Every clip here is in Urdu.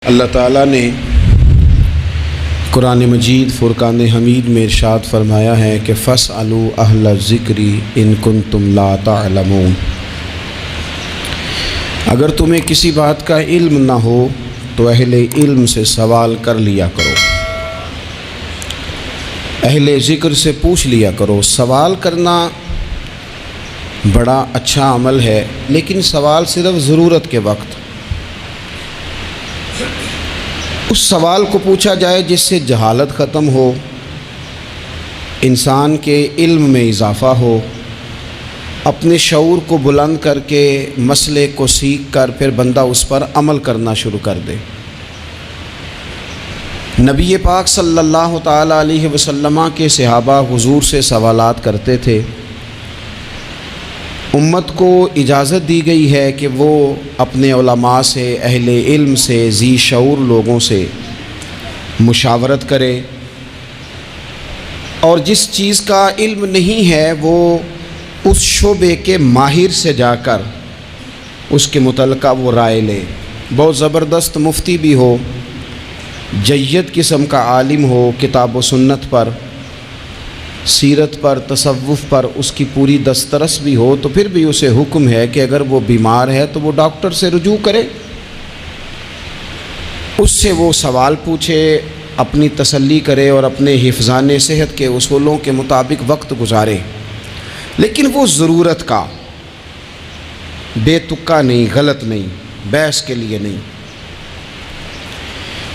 اللہ تعالیٰ نے قرآن مجید فرقان حمید میں ارشاد فرمایا ہے کہ فاسألوا اہل الذکر ان کنتم لا تعلمون۔ اگر تمہیں کسی بات کا علم نہ ہو تو اہل علم سے سوال کر لیا کرو، اہل ذکر سے پوچھ لیا کرو۔ سوال کرنا بڑا اچھا عمل ہے، لیکن سوال صرف ضرورت کے وقت اس سوال کو پوچھا جائے جس سے جہالت ختم ہو، انسان کے علم میں اضافہ ہو، اپنے شعور کو بلند کر کے مسئلے کو سیکھ کر پھر بندہ اس پر عمل کرنا شروع کر دے۔ نبی پاک صلی اللہ تعالیٰ علیہ وسلم کے صحابہ حضور سے سوالات کرتے تھے۔ امت کو اجازت دی گئی ہے کہ وہ اپنے علماء سے، اہل علم سے، ذی شعور لوگوں سے مشاورت کرے، اور جس چیز کا علم نہیں ہے وہ اس شعبے کے ماہر سے جا کر اس کے متعلقہ وہ رائے لے۔ بہت زبردست مفتی بھی ہو، جید قسم کا عالم ہو، کتاب و سنت پر، سیرت پر، تصوف پر اس کی پوری دسترس بھی ہو، تو پھر بھی اسے حکم ہے کہ اگر وہ بیمار ہے تو وہ ڈاکٹر سے رجوع کرے، اس سے وہ سوال پوچھے، اپنی تسلی کرے اور اپنے حفظان صحت کے اصولوں کے مطابق وقت گزارے، لیکن وہ ضرورت کا، بے تکا نہیں، غلط نہیں، بحث کے لیے نہیں۔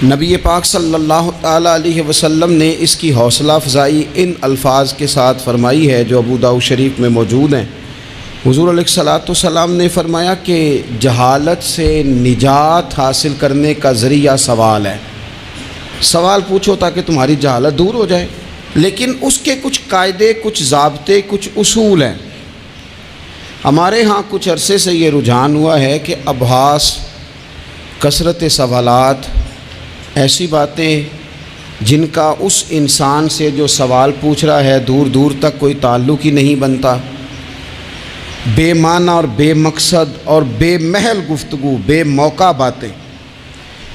نبی پاک صلی اللہ تعالیٰ علیہ وسلم نے اس کی حوصلہ افزائی ان الفاظ کے ساتھ فرمائی ہے جو ابو داؤد شریف میں موجود ہیں۔ حضور علیہ السلام نے فرمایا کہ جہالت سے نجات حاصل کرنے کا ذریعہ سوال ہے۔ سوال پوچھو تاکہ تمہاری جہالت دور ہو جائے، لیکن اس کے کچھ قاعدے، کچھ ضابطے، کچھ اصول ہیں۔ ہمارے ہاں کچھ عرصے سے یہ رجحان ہوا ہے کہ ابحاث، کثرت سوالات، ایسی باتیں جن کا اس انسان سے جو سوال پوچھ رہا ہے دور دور تک کوئی تعلق ہی نہیں بنتا، بے معنی اور بے مقصد اور بے محل گفتگو، بے موقع باتیں،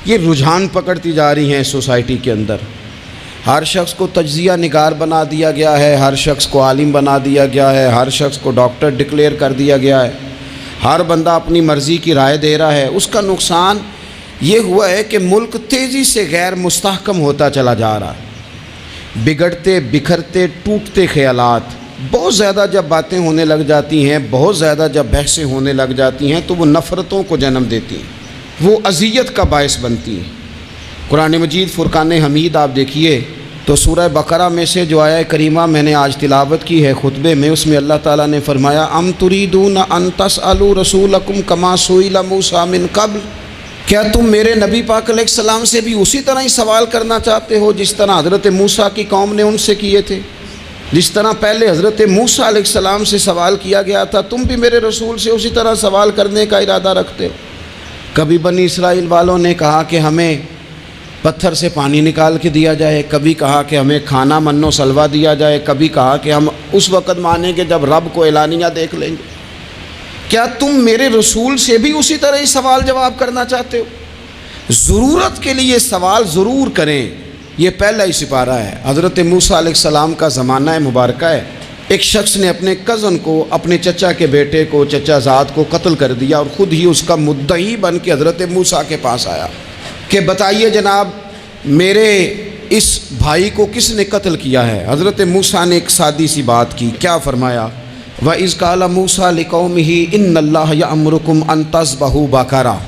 یہ رجحان پکڑتی جا رہی ہیں سوسائٹی کے اندر۔ ہر شخص کو تجزیہ نگار بنا دیا گیا ہے، ہر شخص کو عالم بنا دیا گیا ہے، ہر شخص کو ڈاکٹر ڈکلیئر کر دیا گیا ہے، ہر بندہ اپنی مرضی کی رائے دے رہا ہے۔ اس کا نقصان یہ ہوا ہے کہ ملک تیزی سے غیر مستحکم ہوتا چلا جا رہا ہے۔ بگڑتے، بکھرتے، ٹوٹتے خیالات، بہت زیادہ جب باتیں ہونے لگ جاتی ہیں، بہت زیادہ جب بحثیں ہونے لگ جاتی ہیں تو وہ نفرتوں کو جنم دیتی ہیں، وہ اذیت کا باعث بنتی ہیں۔ قرآن مجید فرقان حمید آپ دیکھیے تو سورہ بقرہ میں سے جو آیہ کریمہ میں نے آج تلاوت کی ہے خطبے میں، اس میں اللہ تعالیٰ نے فرمایا ام تریدون ان تسألوا رسولکم کما سئل موسیٰ من قبل، کیا تم میرے نبی پاک علیہ السلام سے بھی اسی طرح ہی سوال کرنا چاہتے ہو جس طرح حضرت موسیٰ کی قوم نے ان سے کیے تھے؟ جس طرح پہلے حضرت موسیٰ علیہ السلام سے سوال کیا گیا تھا، تم بھی میرے رسول سے اسی طرح سوال کرنے کا ارادہ رکھتے ہو؟ کبھی بنی اسرائیل والوں نے کہا کہ ہمیں پتھر سے پانی نکال کے دیا جائے، کبھی کہا کہ ہمیں کھانا من و سلوہ دیا جائے، کبھی کہا کہ ہم اس وقت مانیں گے جب رب کو اعلانیہ دیکھ لیں گے۔ کیا تم میرے رسول سے بھی اسی طرح ہی سوال جواب کرنا چاہتے ہو؟ ضرورت کے لیے سوال ضرور کریں، یہ پہلا ہی سپارہ ہے۔ حضرت موسیٰ علیہ السلام کا زمانہ مبارکہ ہے، ایک شخص نے اپنے کزن کو، اپنے چچا کے بیٹے کو، چچا زاد کو قتل کر دیا اور خود ہی اس کا مدعی بن کے حضرت موسیٰ کے پاس آیا کہ بتائیے جناب میرے اس بھائی کو کس نے قتل کیا ہے؟ حضرت موسیٰ نے ایک سادی سی بات کی، کیا فرمایا؟ وَإِذْ قَالَ مُوسَىٰ لِقَوْمِهِ إِنَّ اللَّهَ يَأْمُرُكُمْ أَن تَذْبَحُوا بَقَرَةً۔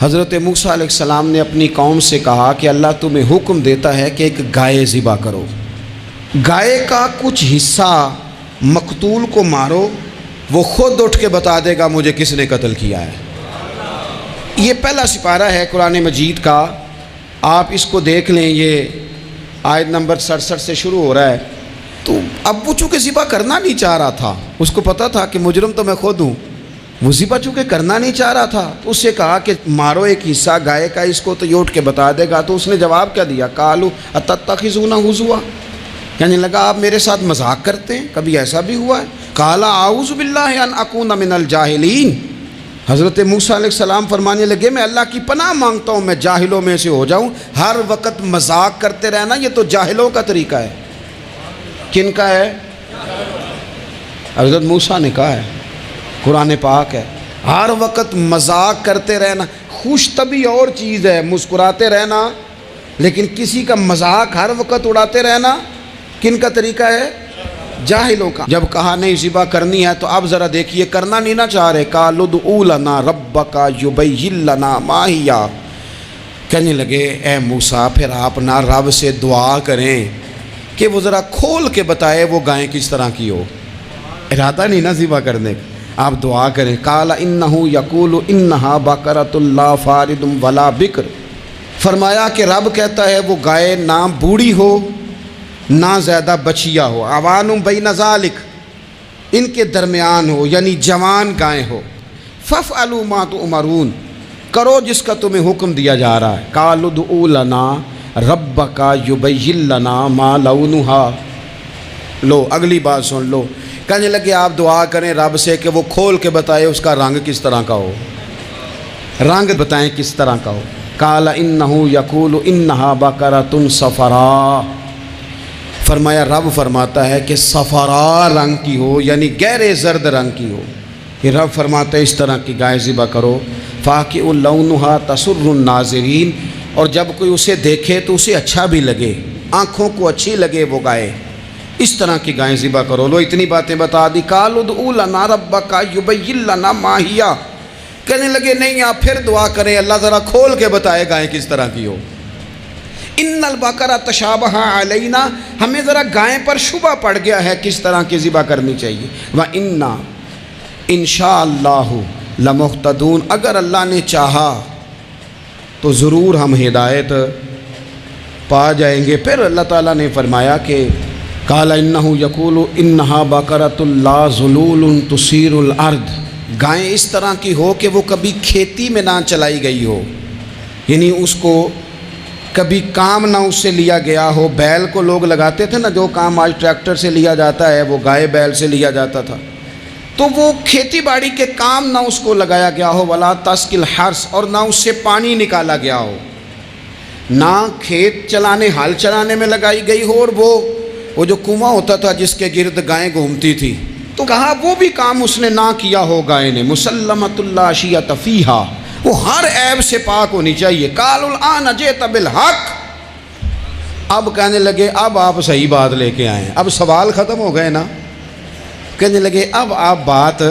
حضرت موسیٰ علیہ السلام نے اپنی قوم سے کہا کہ اللہ تمہیں حکم دیتا ہے کہ ایک گائے ذبح کرو، گائے کا کچھ حصہ مقتول کو مارو، وہ خود اٹھ کے بتا دے گا مجھے کس نے قتل کیا ہے۔ یہ پہلا سپارہ ہے قرآن مجید کا، آپ اس کو دیکھ لیں، یہ آیت نمبر 67 سے شروع ہو رہا ہے۔ تو اب وہ چونکہ ذبح کرنا نہیں چاہ رہا تھا، اس کو پتہ تھا کہ مجرم تو میں خود ہوں، وہ ذبح چونکہ کرنا نہیں چاہ رہا تھا تو اس سے کہا کہ مارو ایک حصہ گائے کا، اس کو تو یہ اٹھ کے بتا دے گا۔ تو اس نے جواب کیا دیا؟ قالوا اتتخذون ہزوا، کہنے لگا آپ میرے ساتھ مذاق کرتے ہیں، کبھی ایسا بھی ہوا ہے؟ قال اعوذ باللہ ان اکون من الجاہلین، حضرت موسیٰ علیہ السلام فرمانے لگے میں اللہ کی پناہ مانگتا ہوں میں جاہلوں میں سے ہو جاؤں. ہر وقت مذاق کرتے رہنا یہ تو جاہلوں کا طریقہ ہے. کن کا ہے؟ حضرت موسیٰ نے کہا ہے، قرآن پاک ہے. ہر وقت مذاق کرتے رہنا. خوش طبعی اور چیز ہے، مسکراتے رہنا، لیکن کسی کا مذاق ہر وقت اڑاتے رہنا کن کا طریقہ ہے؟ جاہلوں کا. جب کہا نہیں ذبح کرنی ہے تو اب ذرا دیکھیے کرنا نہیں نہ چاہ رہے. قالوا ادع لنا ربک یبین لنا ما ہی. کہنے لگے اے موسیٰ پھر آپ نہ رب سے دعا کریں کہ وہ ذرا کھول کے بتائے وہ گائیں کس طرح کی ہو. ارادہ نہیں نا ذبح کرنے کا، آپ دعا کریں. قال انہ یقول انہا بقرۃ لا فارض ولا بکر. فرمایا کہ رب کہتا ہے وہ گائے نہ بوڑھی ہو نہ زیادہ بچیا ہو. عوان بین ذالک، ان کے درمیان ہو، یعنی جوان گائے ہو. فافعلوا ما تؤمرون، کرو جس کا تمہیں حکم دیا جا رہا ہے. قالوا ادع لنا ربک یبین لنا ما لونھا. لو اگلی بات سن لو. کہنے لگے آپ دعا کریں رب سے کہ وہ کھول کے بتائے اس کا رنگ کس طرح کا ہو، رنگ بتائیں کس طرح کا ہو. قال انہ یقول انہا بقرۃ صفراء. فرمایا رب فرماتا ہے کہ صفراء رنگ کی ہو، یعنی گہرے زرد رنگ کی ہو. یہ رب فرماتا ہے اس طرح کی گائے ذبح کرو. فاقع لونھا تسر الناظرین، اور جب کوئی اسے دیکھے تو اسے اچھا بھی لگے، آنکھوں کو اچھی لگے وہ گائے. اس طرح کی گائیں ذبح کرو. لو اتنی باتیں بتا دی. قالوا ادع لنا ربک یبین لنا ما ہی. کہنے لگے نہیں آپ پھر دعا کریں اللہ ذرا کھول کے بتائے گائیں کس طرح کی ہو. ان البقرہ تشابہ علینا، ہمیں ذرا گائیں پر شبہ پڑ گیا ہے کس طرح کی ذبح کرنی چاہیے. وَإِنَّا انشاءاللہ لمہتدون، اگر اللہ نے چاہا تو ضرور ہم ہدایت پا جائیں گے. پھر اللہ تعالیٰ نے فرمایا کہ قال انہ یقول انہا بقرۃ لا ذلول تثیر الارض. گائیں اس طرح کی ہو کہ وہ کبھی کھیتی میں نہ چلائی گئی ہو، یعنی اس کو کبھی کام نہ اس سے لیا گیا ہو. بیل کو لوگ لگاتے تھے نا، جو کام آج ٹریکٹر سے لیا جاتا ہے وہ گائے بیل سے لیا جاتا تھا. تو وہ کھیتی باڑی کے کام نہ اس کو لگایا گیا ہو. ولا تسقی الحرث، اور نہ اس سے پانی نکالا گیا ہو، نہ کھیت چلانے ہل چلانے میں لگائی گئی ہو. اور وہ جو کنواں ہوتا تھا جس کے گرد گائیں گھومتی تھی، تو کہا وہ بھی کام اس نے نہ کیا ہو گائے نے. مسلمۃ لا شیۃ فیہا، وہ ہر عیب سے پاک ہونی چاہیے. قالوا الآن جئت بالحق، اب کہنے لگے اب آپ صحیح بات لے کے آئے ہیں، اب سوال ختم ہو گئے نا. کہنے لگے اب آپ بات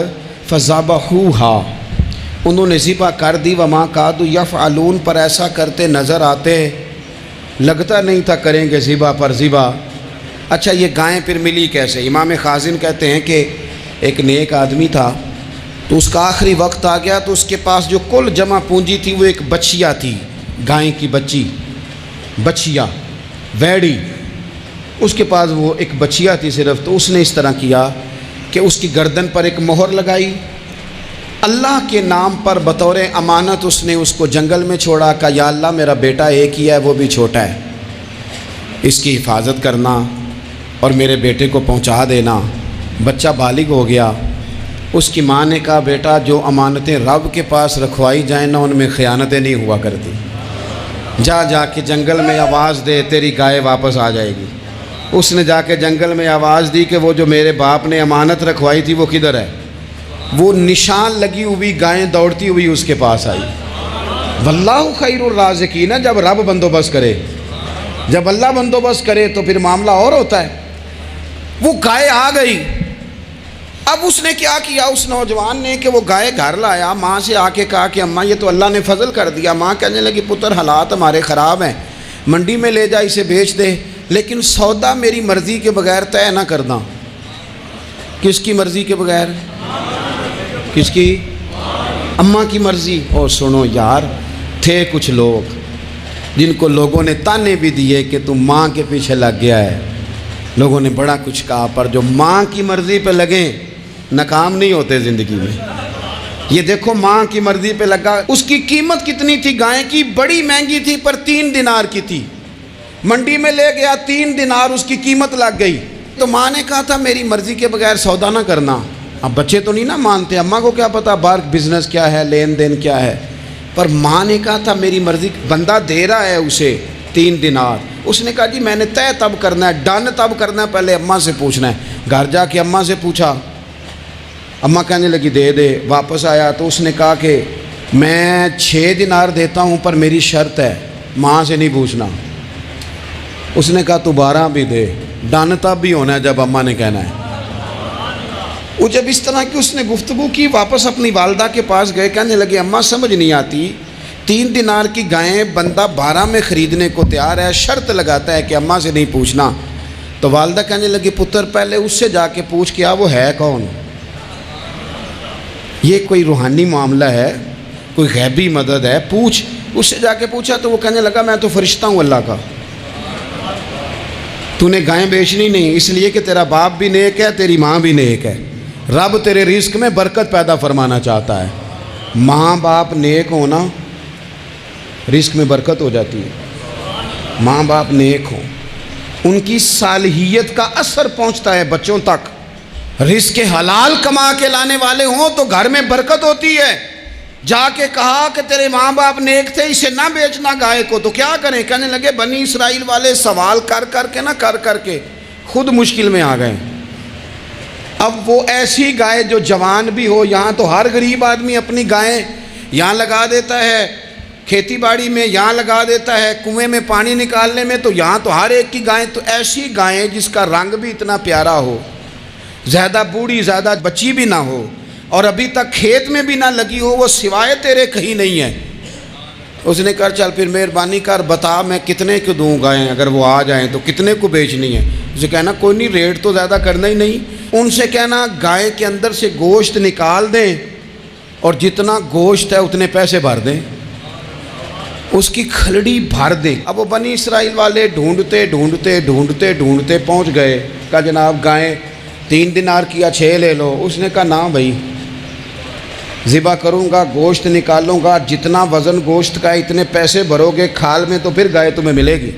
فذبحوہا، انہوں نے ذبح کر دی. وما کادوا یفعلون، پر ایسا کرتے نظر آتے، لگتا نہیں تھا کریں گے ذبح پر ذبح. اچھا یہ گائیں پھر ملی کیسے؟ امام خازن کہتے ہیں کہ ایک نیک آدمی تھا، تو اس کا آخری وقت آ گیا تو اس کے پاس جو کل جمع پونجی تھی وہ ایک بچیا تھی، گائیں کی بچیا ویڑی، اس کے پاس وہ ایک بچیا تھی صرف. تو اس نے اس طرح کیا کہ اس کی گردن پر ایک مہر لگائی، اللہ کے نام پر بطور امانت اس نے اس کو جنگل میں چھوڑا. کہا یا اللہ میرا بیٹا ایک ہی ہے، وہ بھی چھوٹا ہے، اس کی حفاظت کرنا اور میرے بیٹے کو پہنچا دینا. بچہ بالغ ہو گیا. اس کی ماں نے کہا بیٹا جو امانتیں رب کے پاس رکھوائی جائیں نا ان میں خیانتیں نہیں ہوا کرتی، جا کے جنگل میں آواز دے تیری گائے واپس آ جائے گی. اس نے جا کے جنگل میں آواز دی کہ وہ جو میرے باپ نے امانت رکھوائی تھی وہ کدھر ہے. وہ نشان لگی ہوئی گائیں دوڑتی ہوئی اس کے پاس آئی. واللہ خیر الرازقین، جب رب بندوبست کرے، جب اللہ بندوبست کرے تو پھر معاملہ اور ہوتا ہے. وہ گائے آ گئی. اب اس نے کیا کیا اس نوجوان نے کہ وہ گائے گھر لایا، ماں سے آ کے کہا کہ اماں یہ تو اللہ نے فضل کر دیا. ماں کہنے لگی پتر حالات ہمارے خراب ہیں، منڈی میں لے جا اسے بیچ دے، لیکن سودا میری مرضی کے بغیر طے نہ کرنا. کس کی مرضی کے بغیر؟ کس کی؟ اماں کی مرضی. اور سنو یار، تھے کچھ لوگ جن کو لوگوں نے تانے بھی دیے کہ تم ماں کے پیچھے لگ گیا ہے، لوگوں نے بڑا کچھ کہا، پر جو ماں کی مرضی پہ لگیں ناکام نہیں ہوتے زندگی میں. یہ دیکھو ماں کی مرضی پہ لگا. اس کی قیمت کتنی تھی گائے کی؟ بڑی مہنگی تھی، پر 3 دینار کی تھی. منڈی میں لے گیا، 3 دینار اس کی قیمت لگ گئی. تو ماں نے کہا تھا میری مرضی کے بغیر سودا نہ کرنا. اب بچے تو نہیں نا مانتے، اماں کو کیا پتا باہر بزنس کیا ہے، لین دین کیا ہے، پر ماں نے کہا تھا میری مرضی، بندہ دے رہا ہے اسے 3 دینار، اس نے کہا جی میں نے طے تب کرنا ہے، ڈن تب کرنا ہے، پہلے اماں سے پوچھنا ہے۔ گھر جا کے اماں سے پوچھا، اماں کہنے لگی دے دے، واپس آیا تو اس نے کہا کہ میں 6 دینار دیتا ہوں پر میری شرط ہے، ماں سے نہیں پوچھنا۔ اس نے کہا تو 12 بھی دے، ڈن تب بھی ہونا ہے جب اماں نے کہنا ہے۔ وہ جب اس طرح کی اس نے گفتگو کی، واپس اپنی والدہ کے پاس گئے، کہنے لگے اماں سمجھ نہیں آتی، 3 دینار کی گائیں بندہ 12 میں خریدنے کو تیار ہے، شرط لگاتا ہے کہ اماں سے نہیں پوچھنا۔ تو والدہ کہنے لگی پتر پہلے اس سے جا کے پوچھ کیا وہ ہے کون، یہ کوئی روحانی معاملہ ہے، کوئی غیبی مدد ہے، پوچھ۔ اس سے جا کے پوچھا تو وہ کہنے لگا میں تو فرشتہ ہوں اللہ کا، تو نے گائیں بیچنی نہیں، اس لیے کہ تیرا باپ بھی نیک ہے، تیری ماں بھی نیک ہے، رب تیرے رزق میں برکت پیدا فرمانا چاہتا ہے، ماں باپ نیک ہونا رزق میں برکت ہو جاتی ہے، ماں باپ نیک ہوں ان کی صالحیت کا اثر پہنچتا ہے بچوں تک، رزق حلال کما کے لانے والے ہوں تو گھر میں برکت ہوتی ہے۔ جا کے کہا کہ تیرے ماں باپ نیک تھے، اسے نہ بیچنا گائے کو، تو کیا کریں؟ کہنے لگے بنی اسرائیل والے سوال کر کر کے خود مشکل میں آ گئے۔ اب وہ ایسی گائے جو جوان بھی ہو، یہاں تو ہر غریب آدمی اپنی گائیں یہاں لگا دیتا ہے، کھیتی باڑی میں یہاں لگا دیتا ہے، کنویں میں پانی نکالنے میں تو یہاں تو ہر ایک کی گائیں، تو ایسی گائیں جس کا رنگ بھی اتنا پیارا ہو، زیادہ بوڑھی زیادہ بچی بھی نہ ہو اور ابھی تک کھیت میں بھی نہ لگی ہو، وہ سوائے تیرے کہیں نہیں ہے۔ اس نے کہا چل پھر مہربانی کر بتا میں کتنے کو دوں گائیں، اگر وہ آ جائیں تو کتنے کو بیچنی ہے؟ اسے کہنا کوئی نہیں، ریٹ تو زیادہ کرنا ہی نہیں، ان سے کہنا گائے کے اندر سے گوشت نکال دیں اور جتنا گوشت ہے اتنے پیسے بھر دیں، اس کی کھلڑی بھر دیں۔ اب وہ بنی اسرائیل والے ڈھونڈتے پہنچ گئے، کہا جناب گائیں 3 دینار کی 6 لے لو۔ اس نے کہا نہ بھائی، ذبح کروں گا، گوشت نکالوں گا، جتنا وزن گوشت کا اتنے پیسے بھرو گے کھال میں تو پھر گائے تمہیں ملے گی۔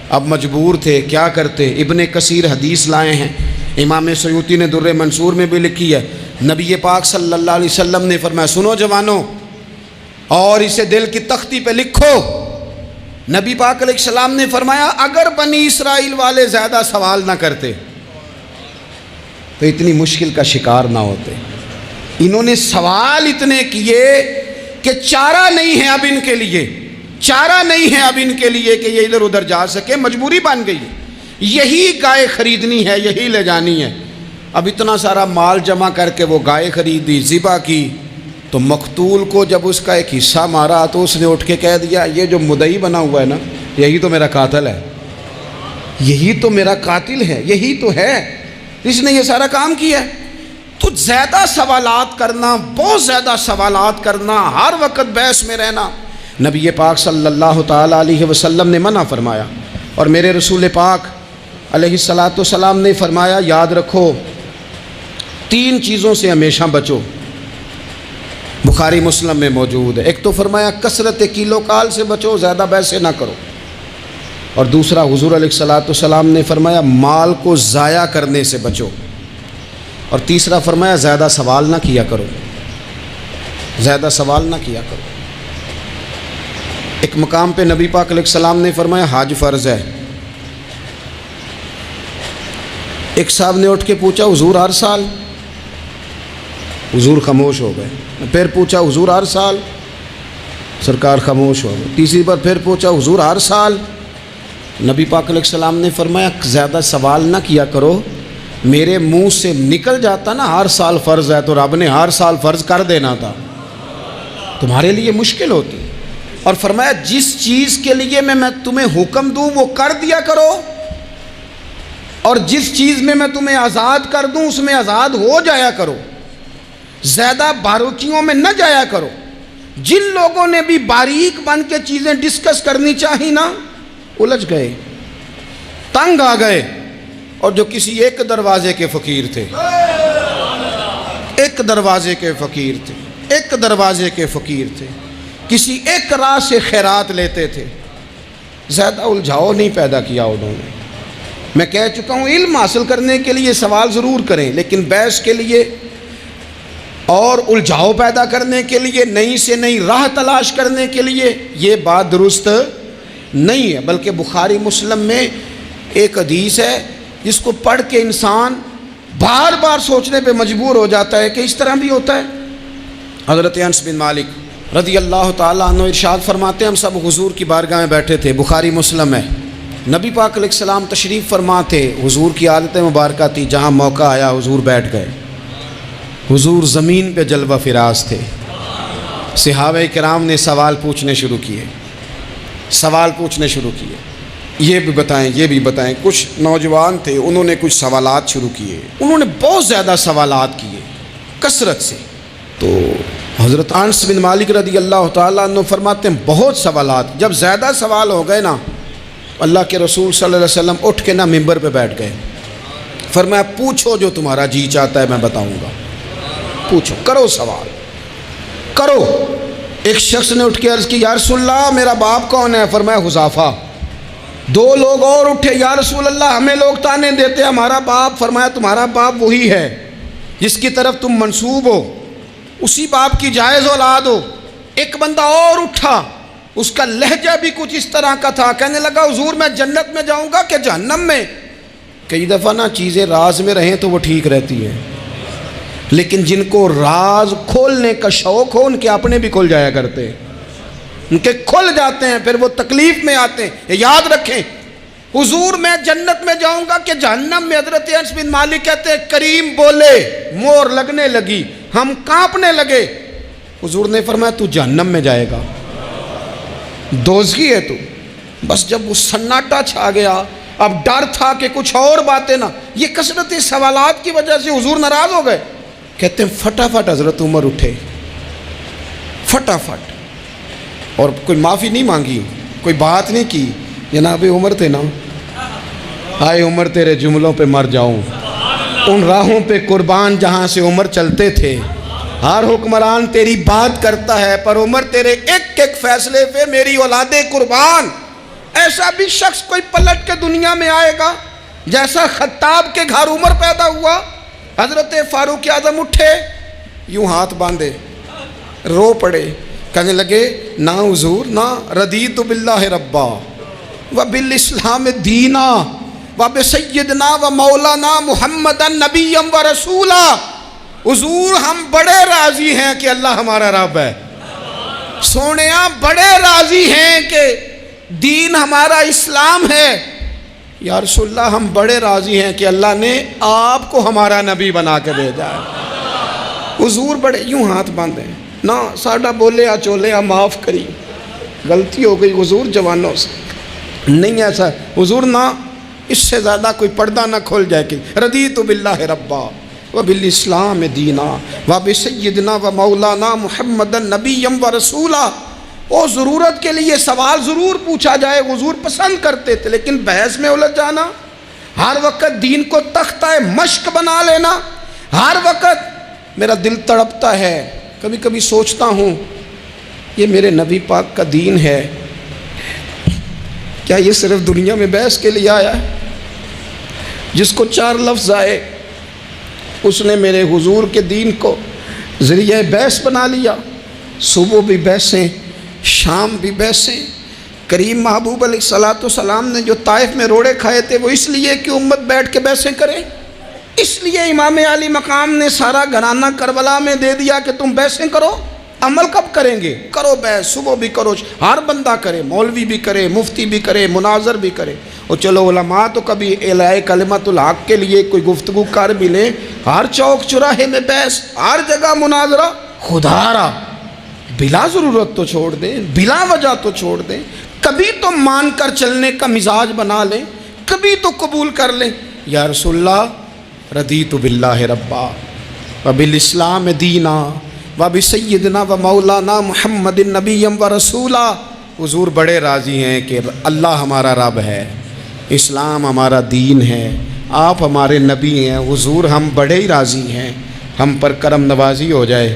اب مجبور تھے، کیا کرتے؟ ابن کثیر حدیث لائے ہیں، امام سیوطی نے در منصور میں بھی لکھی ہے، نبی پاک صلی اللہ علیہ وسلم نے فرمایا سنو جوانوں اور اسے دل کی تختی پہ لکھو، نبی پاک علیہ السلام نے فرمایا اگر بنی اسرائیل والے زیادہ سوال نہ کرتے تو اتنی مشکل کا شکار نہ ہوتے۔ انہوں نے سوال اتنے کیے کہ چارہ نہیں ہے اب ان کے لیے، چارہ نہیں ہے اب ان کے لیے کہ یہ ادھر ادھر جا سکے، مجبوری بن گئی، یہی گائے خریدنی ہے، یہی لے جانی ہے۔ اب اتنا سارا مال جمع کر کے وہ گائے خریدی، ذبح کی، تو مقتول کو جب اس کا ایک حصہ مارا تو اس نے اٹھ کے کہہ دیا یہ جو مدعی بنا ہوا ہے نا، یہی تو میرا قاتل ہے، یہی تو میرا قاتل ہے، یہی تو ہے اس نے یہ سارا کام کیا ہے۔ تو زیادہ سوالات کرنا، بہت زیادہ سوالات کرنا، ہر وقت بحث میں رہنا، نبی پاک صلی اللہ تعالی علیہ وسلم نے منع فرمایا، اور میرے رسول پاک علیہ السلام نے فرمایا یاد رکھو 3 چیزوں سے ہمیشہ بچو، بخاری مسلم میں موجود ہے۔ ایک تو فرمایا کثرت کیلو کال سے بچو، زیادہ بحثیں نہ کرو، اور دوسرا حضور علیہ السلام نے فرمایا مال کو ضائع کرنے سے بچو، اور تیسرا فرمایا زیادہ سوال نہ کیا کرو، زیادہ سوال نہ کیا کرو۔ ایک مقام پہ نبی پاک علیہ السلام نے فرمایا حج فرض ہے، ایک صاحب نے اٹھ کے پوچھا حضور ہر سال؟ حضور خاموش ہو گئے۔ پھر پوچھا حضور ہر سال؟ سرکار خاموش ہو گئے۔ تیسری بار پھر پوچھا حضور ہر سال؟ نبی پاک علیہ السلام نے فرمایا زیادہ سوال نہ کیا کرو، میرے منہ سے نکل جاتا نا ہر سال فرض ہے تو رب نے ہر سال فرض کر دینا تھا، تمہارے لیے مشکل ہوتی۔ اور فرمایا جس چیز کے لیے میں تمہیں حکم دوں وہ کر دیا کرو، اور جس چیز میں تمہیں آزاد کر دوں اس میں آزاد ہو جایا کرو، زیادہ باریکیوں میں نہ جایا کرو۔ جن لوگوں نے بھی باریک بن کے چیزیں ڈسکس کرنی چاہی نا، الجھ گئے، تنگ آ گئے، اور جو کسی ایک دروازے کے فقیر تھے، ایک دروازے کے فقیر تھے، ایک دروازے کے فقیر تھے، کسی ایک راہ سے خیرات لیتے تھے، زیادہ الجھاؤ نہیں پیدا کیا انہوں نے۔ میں کہہ چکا ہوں علم حاصل کرنے کے لیے سوال ضرور کریں، لیکن بحث کے لیے اور الجھاؤ پیدا کرنے کے لیے، نئی سے نئی راہ تلاش کرنے کے لیے، یہ بات درست نہیں ہے۔ بلکہ بخاری مسلم میں ایک حدیث ہے جس کو پڑھ کے انسان بار بار سوچنے پہ مجبور ہو جاتا ہے کہ اس طرح بھی ہوتا ہے۔ حضرت انس بن مالک رضی اللہ تعالیٰ عنہ ارشاد فرماتے ہیں، ہم سب حضور کی بارگاہ میں بیٹھے تھے، بخاری مسلم ہے، نبی پاک علیہ السلام تشریف فرما تھے، حضور کی عادت مبارکہ تھی جہاں موقع آیا حضور بیٹھ گئے۔ حضور زمین پہ جلوہ فراز تھے، صحابہ کرام نے سوال پوچھنے شروع کیے، یہ بھی بتائیں، یہ بھی بتائیں۔ کچھ نوجوان تھے، انہوں نے کچھ سوالات شروع کیے، انہوں نے بہت زیادہ سوالات کیے کثرت سے۔ تو حضرت انس بن مالک رضی اللہ تعالیٰ عنہ فرماتے ہیں بہت سوالات، جب زیادہ سوال ہو گئے نا، اللہ کے رسول صلی اللہ علیہ وسلم اٹھ کے نا ممبر پہ بیٹھ گئے، فرمایا پوچھو جو تمہارا جی چاہتا ہے میں بتاؤں گا، پوچھو، کرو سوال کرو۔ ایک شخص نے اٹھ کے عرض کی، یا رسول اللہ میرا باپ کون ہے؟ فرمایا حذیفہ۔ دو لوگ اور اٹھے، یا رسول اللہ ہمیں لوگ تانے دیتے ہمارا باپ۔ فرمایا تمہارا باپ وہی ہے جس کی طرف تم منسوب ہو، اسی باپ کی جائز اولاد ہو۔ ایک بندہ اور اٹھا، اس کا لہجہ بھی کچھ اس طرح کا تھا، کہنے لگا حضور میں جنت میں جاؤں گا کہ جہنم میں؟ کئی دفعہ نا چیزیں راز میں رہیں تو وہ ٹھیک رہتی ہیں، لیکن جن کو راز کھولنے کا شوق ہو ان کے اپنے بھی کھل جایا کرتے ہیں، ان کے کھل جاتے ہیں، پھر وہ تکلیف میں آتے ہیں۔ یہ یاد رکھیں، حضور میں جنت میں جاؤں گا کہ جہنم میں؟ حضرت انس بن مالک کہتے ہیں کریم بولے، مور لگنے لگی، ہم کانپنے لگے۔ حضور نے فرمایا تو جہنم میں جائے گا، دوزخی ہے تو۔ بس جب وہ سناٹا چھا گیا، اب ڈر تھا کہ کچھ اور باتیں نہ، یہ کثرت سوالات کی وجہ سے حضور ناراض ہو گئے۔ کہتے ہیں فٹافٹ حضرت عمر اٹھے، فٹافٹ، اور کوئی معافی نہیں مانگی، کوئی بات نہیں کی۔ جناب عمر تھے نا، ہائے عمر تیرے جملوں پہ مر جاؤں، ان راہوں پہ قربان جہاں سے عمر چلتے تھے۔ ہر حکمران تیری بات کرتا ہے، پر عمر تیرے ایک ایک فیصلے پہ میری اولادیں قربان۔ ایسا بھی شخص کوئی پلٹ کے دنیا میں آئے گا جیسا خطاب کے گھر عمر پیدا ہوا۔ حضرت فاروق اعظم اٹھے، یوں ہاتھ باندھے، رو پڑے، کہنے لگے نہ حضور نہ، رضیت باللہ ربا وبالاسلام دینا وبسیدنا ومولانا محمد نبی و رسولا۔ حضور ہم بڑے راضی ہیں کہ اللہ ہمارا رب ہے، سونیا بڑے راضی ہیں کہ دین ہمارا اسلام ہے۔ یا رسول اللہ ہم بڑے راضی ہیں کہ اللہ نے آپ کو ہمارا نبی بنا کے بھیجا ہے۔ حضور بڑے، یوں ہاتھ باندھے، نہ ساڈا بولیا چولیا معاف کری، غلطی ہو گئی حضور جوانوں سے، نہیں ایسا حضور، نہ اس سے زیادہ کوئی پردہ نہ کھل جائے کہ رضیت باللہ ربا وبالاسلام دینا وبسیدنا ومولانا محمد نبی و رسولا۔ اور ضرورت کے لیے سوال ضرور پوچھا جائے، حضور پسند کرتے تھے، لیکن بحث میں الجھ جانا، ہر وقت دین کو تختہ مشق بنا لینا، ہر وقت میرا دل تڑپتا ہے، کبھی کبھی سوچتا ہوں یہ میرے نبی پاک کا دین ہے، کیا یہ صرف دنیا میں بحث کے لیے آیا ہے؟ جس کو 4 لفظ آئے اس نے میرے حضور کے دین کو ذریعہ بحث بنا لیا۔ صبح بھی بحثیں، شام بھی بحثیں۔ کریم محبوب علیہ الصلوۃ والسلام نے جو طائف میں روڑے کھائے تھے وہ اس لیے کہ امت بیٹھ کے بحثیں کرے، اس لیے امام علی مقام نے سارا گھرانہ کربلا میں دے دیا کہ تم بحثیں کرو۔ عمل کب کریں گے؟ کرو بحث، صبح بھی کرو، ہر بندہ کرے، مولوی بھی کرے، مفتی بھی کرے، مناظر بھی کرے، اور چلو علماء تو کبھی اعلاء کلمت الحق کے لیے کوئی گفتگو کر بھی لیں۔ ہر چوک چراہے میں بحث، ہر جگہ مناظرہ، خدا را بلا ضرورت تو چھوڑ دیں، بلا وجہ تو چھوڑ دیں، کبھی تو مان کر چلنے کا مزاج بنا لیں، کبھی تو قبول کر لیں۔ یا رسول اللہ رضیت باللہ ربا وبالاسلام دینا وبسیدنا ومولانا محمد نبی و رسولا۔ حضور بڑے راضی ہیں کہ اللہ ہمارا رب ہے، اسلام ہمارا دین ہے، آپ ہمارے نبی ہیں۔ حضور ہم بڑے ہی راضی ہیں، ہم پر کرم نوازی ہو جائے۔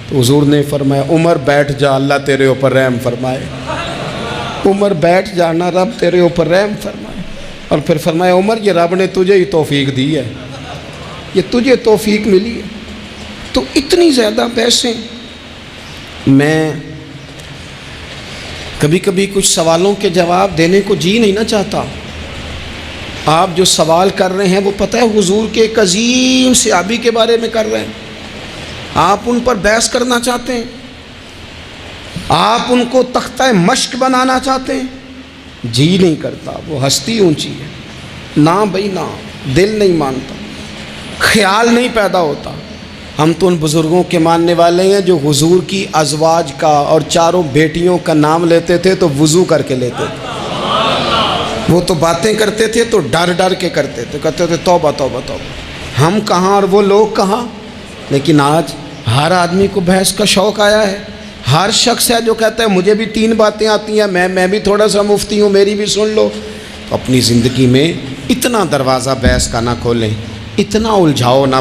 تو حضور نے فرمایا عمر بیٹھ جا، اللہ تیرے اوپر رحم فرمائے۔ عمر بیٹھ جانا، رب تیرے اوپر رحم فرمائے۔ اور پھر فرمایا عمر یہ رب نے تجھے ہی توفیق دی ہے، یہ تجھے توفیق ملی ہے۔ تو اتنی زیادہ بحثیں. میں کبھی کبھی کچھ سوالوں کے جواب دینے کو جی نہیں نہ چاہتا. آپ جو سوال کر رہے ہیں وہ پتہ ہے حضور کے ایک عظیم صحابی کے بارے میں کر رہے ہیں. آپ ان پر بحث کرنا چاہتے ہیں, آپ ان کو تختہ مشق بنانا چاہتے ہیں. جی نہیں کرتا, وہ ہستی اونچی ہے. نہ بھائی نہ, دل نہیں مانتا, خیال نہیں پیدا ہوتا. ہم تو ان بزرگوں کے ماننے والے ہیں جو حضور کی ازواج کا اور چاروں بیٹیوں کا نام لیتے تھے تو وضو کر کے لیتے تھے. وہ تو باتیں کرتے تھے تو ڈر ڈر کے کرتے تھے, کہتے تھے توبہ توبہ توبہ. ہم کہاں اور وہ لوگ کہاں. لیکن آج ہر آدمی کو بحث کا شوق آیا ہے. ہر شخص ہے جو کہتا ہے مجھے بھی 3 باتیں آتی ہیں, میں بھی تھوڑا سا مفتی ہوں, میری بھی سن لو. تو اپنی زندگی میں اتنا دروازہ بحث کا نہ کھولیں, اتنا الجھاؤ نہ